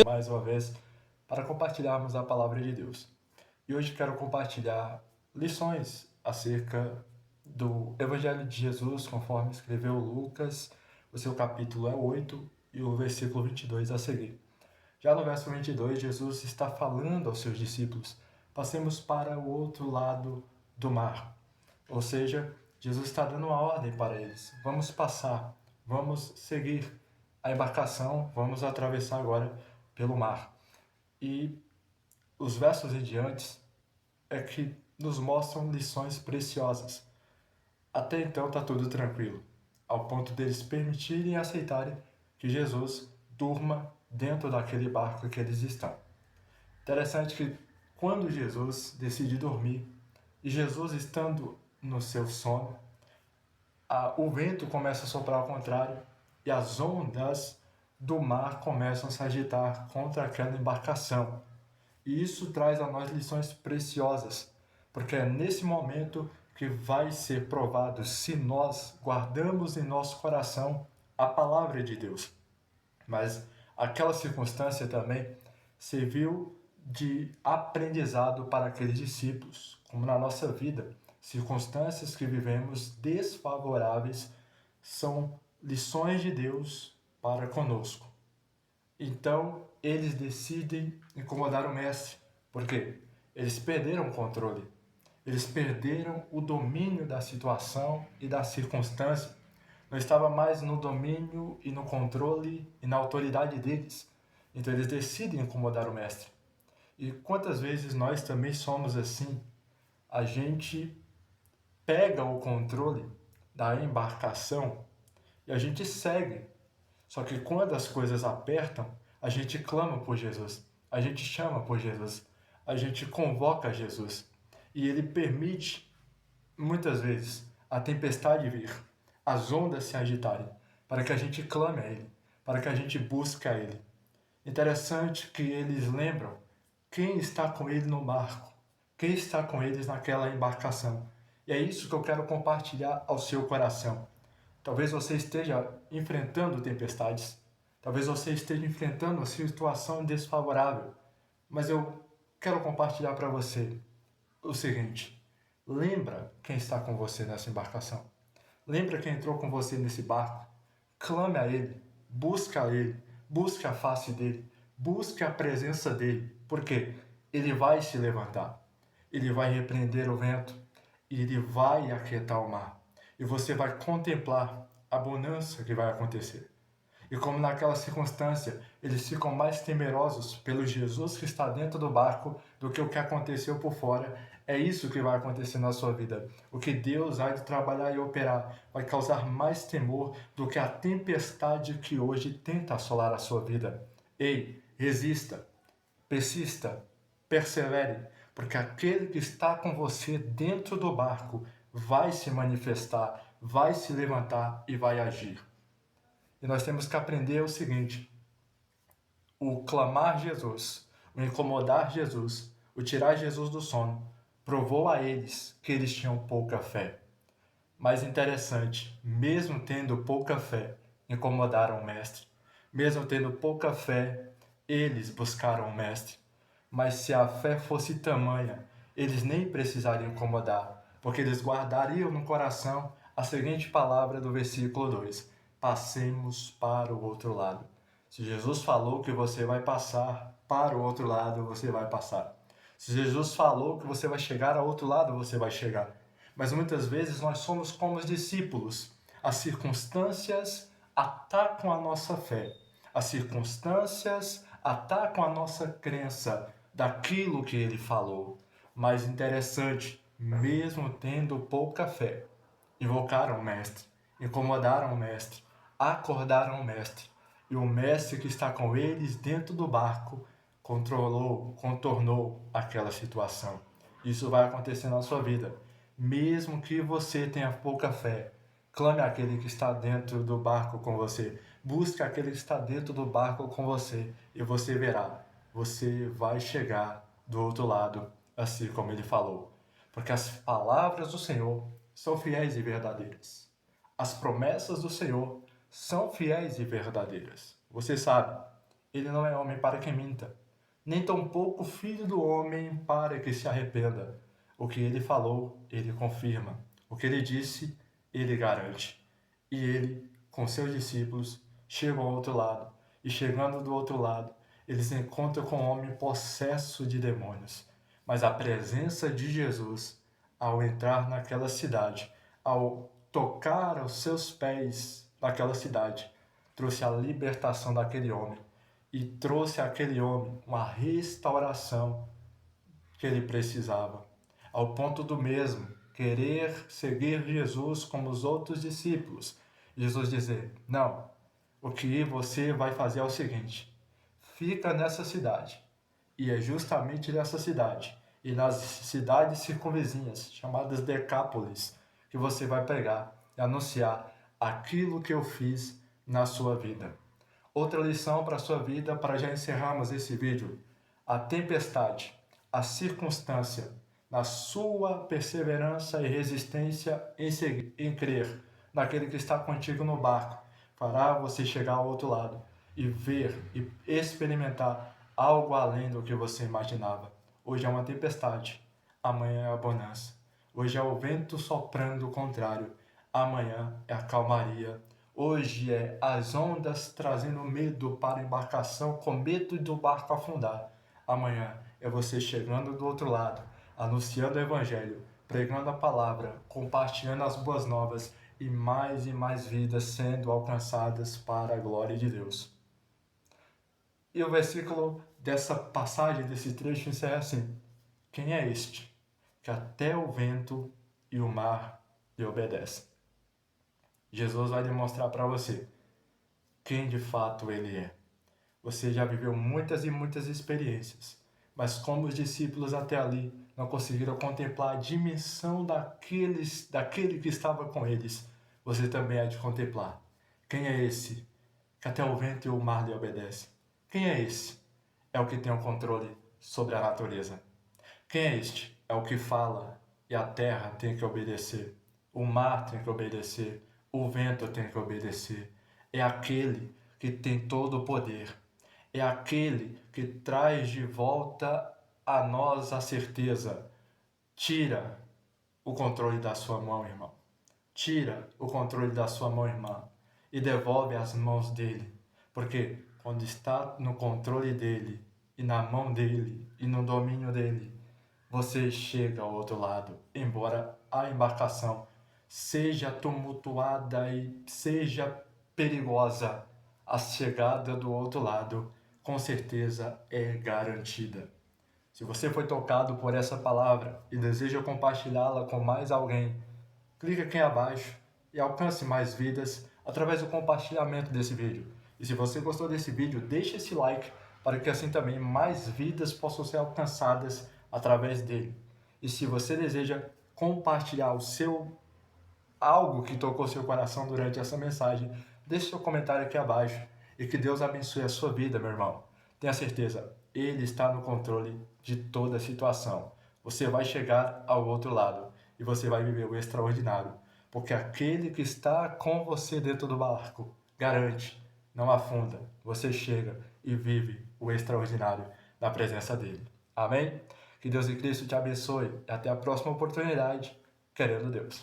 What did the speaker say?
mais uma vez para compartilharmos a palavra de Deus. E hoje quero compartilhar lições acerca do Evangelho de Jesus, conforme escreveu Lucas. O seu capítulo é 8 e o versículo 22 a seguir. Já no verso 22, Jesus está falando aos seus discípulos: passemos para o outro lado do mar. Ou seja, Jesus está dando uma ordem para eles: vamos passar, vamos seguir a embarcação, vamos atravessar agora pelo mar. E os versos em diante é que nos mostram lições preciosas. Até então está tudo tranquilo, ao ponto deles permitirem e aceitarem que Jesus durma dentro daquele barco que eles estão. Interessante que quando Jesus decide dormir, e Jesus estando no seu sono, o vento começa a soprar ao contrário e as ondas do mar começam a se agitar contra aquela embarcação. E isso traz a nós lições preciosas, porque é nesse momento que vai ser provado se nós guardamos em nosso coração a palavra de Deus. Mas aquela circunstância também serviu de aprendizado para aqueles discípulos, como na nossa vida. Circunstâncias que vivemos desfavoráveis são lições de Deus para conosco. Então, eles decidem incomodar o mestre. Por quê? Eles perderam o controle. Eles perderam o domínio da situação e da circunstância. Não estava mais no domínio e no controle e na autoridade deles. Então, eles decidem incomodar o mestre. E quantas vezes nós também somos assim? A gente pega o controle da embarcação e a gente segue. Só que quando as coisas apertam, a gente clama por Jesus, a gente chama por Jesus, a gente convoca Jesus. E ele permite, muitas vezes, a tempestade vir, as ondas se agitarem, para que a gente clame a ele, para que a gente busque a ele. Interessante que eles lembram quem está com ele no barco, quem está com eles naquela embarcação. E é isso que eu quero compartilhar ao seu coração. Talvez você esteja enfrentando tempestades, talvez você esteja enfrentando uma situação desfavorável, mas eu quero compartilhar para você o seguinte: lembra quem está com você nessa embarcação. Lembra quem entrou com você nesse barco. Clame a ele, busque a face dele, busque a presença dele, porque ele vai se levantar, ele vai repreender o vento e ele vai aquietar o mar. E você vai contemplar a bonança que vai acontecer. E como naquela circunstância eles ficam mais temerosos pelo Jesus que está dentro do barco do que o que aconteceu por fora, é isso que vai acontecer na sua vida. O que Deus há de trabalhar e operar vai causar mais temor do que a tempestade que hoje tenta assolar a sua vida. Ei, resista, persista, persevere, porque aquele que está com você dentro do barco vai se manifestar, vai se levantar e vai agir. E nós temos que aprender o seguinte: o clamar Jesus, o incomodar Jesus, o tirar Jesus do sono, provou a eles que eles tinham pouca fé. Mas interessante, mesmo tendo pouca fé, incomodaram o mestre. Mesmo tendo pouca fé, eles buscaram o mestre. Mas se a fé fosse tamanha, eles nem precisariam incomodar, porque eles guardariam no coração a seguinte palavra do versículo 2: passemos para o outro lado. Se Jesus falou que você vai passar para o outro lado, você vai passar. Se Jesus falou que você vai chegar ao outro lado, você vai chegar. Mas muitas vezes nós somos como os discípulos. As circunstâncias atacam a nossa fé. As circunstâncias atacam a nossa crença daquilo que ele falou. Mas interessante, mesmo tendo pouca fé, invocaram o mestre, incomodaram o mestre, acordaram o mestre. E o mestre que está com eles dentro do barco contornou aquela situação. Isso vai acontecer na sua vida. Mesmo que você tenha pouca fé, clame aquele que está dentro do barco com você. Busque aquele que está dentro do barco com você e você verá. Você vai chegar do outro lado, assim como ele falou. Porque as palavras do Senhor são fiéis e verdadeiras. As promessas do Senhor são fiéis e verdadeiras. Você sabe, Ele não é homem para que minta, nem tampouco filho do homem para que se arrependa. O que ele falou, ele confirma. O que ele disse, ele garante. E ele, com seus discípulos, chegam ao outro lado. E chegando do outro lado, eles encontram com um homem possesso de demônios. Mas a presença de Jesus, ao entrar naquela cidade, ao tocar aos seus pés naquela cidade, trouxe a libertação daquele homem e trouxe àquele homem uma restauração que ele precisava, ao ponto do mesmo querer seguir Jesus como os outros discípulos. Jesus dizer: não, o que você vai fazer é o seguinte, fica nessa cidade, e é justamente nessa cidade e nas cidades circunvizinhas, chamadas Decápolis, que você vai pegar e anunciar aquilo que eu fiz na sua vida. Outra lição para a sua vida, para já encerrarmos esse vídeo: a tempestade, a circunstância, na sua perseverança e resistência em crer naquele que está contigo no barco, fará você chegar ao outro lado e ver e experimentar algo além do que você imaginava. Hoje é uma tempestade, amanhã é a bonança. Hoje é o vento soprando o contrário, amanhã é a calmaria. Hoje é as ondas trazendo medo para a embarcação, com medo do barco afundar. Amanhã é você chegando do outro lado, anunciando o Evangelho, pregando a palavra, compartilhando as boas novas e mais vidas sendo alcançadas para a glória de Deus. E o versículo dessa passagem, desse trecho, encerra assim: quem é este, que até o vento e o mar lhe obedecem? Jesus vai demonstrar para você quem de fato ele é. Você já viveu muitas e muitas experiências, mas como os discípulos até ali não conseguiram contemplar a dimensão daquele que estava com eles, você também há de contemplar. Quem é esse que até o vento e o mar lhe obedecem? Quem é esse? É o que tem o controle sobre a natureza. Quem é este? É o que fala e a terra tem que obedecer. O mar tem que obedecer. O vento tem que obedecer. É aquele que tem todo o poder. É aquele que traz de volta a nós a certeza. Tira o controle da sua mão, irmão. Tira o controle da sua mão, irmã, e devolve às mãos dele. Porque quando está no controle dele, e na mão dele, e no domínio dele, você chega ao outro lado, embora a embarcação seja tumultuada e seja perigosa, a chegada do outro lado com certeza é garantida. Se você foi tocado por essa palavra e deseja compartilhá-la com mais alguém, clique aqui abaixo e alcance mais vidas através do compartilhamento desse vídeo. E se você gostou desse vídeo, deixe esse like para que assim também mais vidas possam ser alcançadas através dele. E se você deseja compartilhar algo que tocou seu coração durante essa mensagem, deixe seu comentário aqui abaixo e que Deus abençoe a sua vida, meu irmão. Tenha certeza, Ele está no controle de toda a situação. Você vai chegar ao outro lado e você vai viver o extraordinário, porque aquele que está com você dentro do barco garante, não afunda. Você chega e vive o extraordinário na presença dele. Amém? Que Deus em Cristo te abençoe e até a próxima oportunidade, querendo Deus.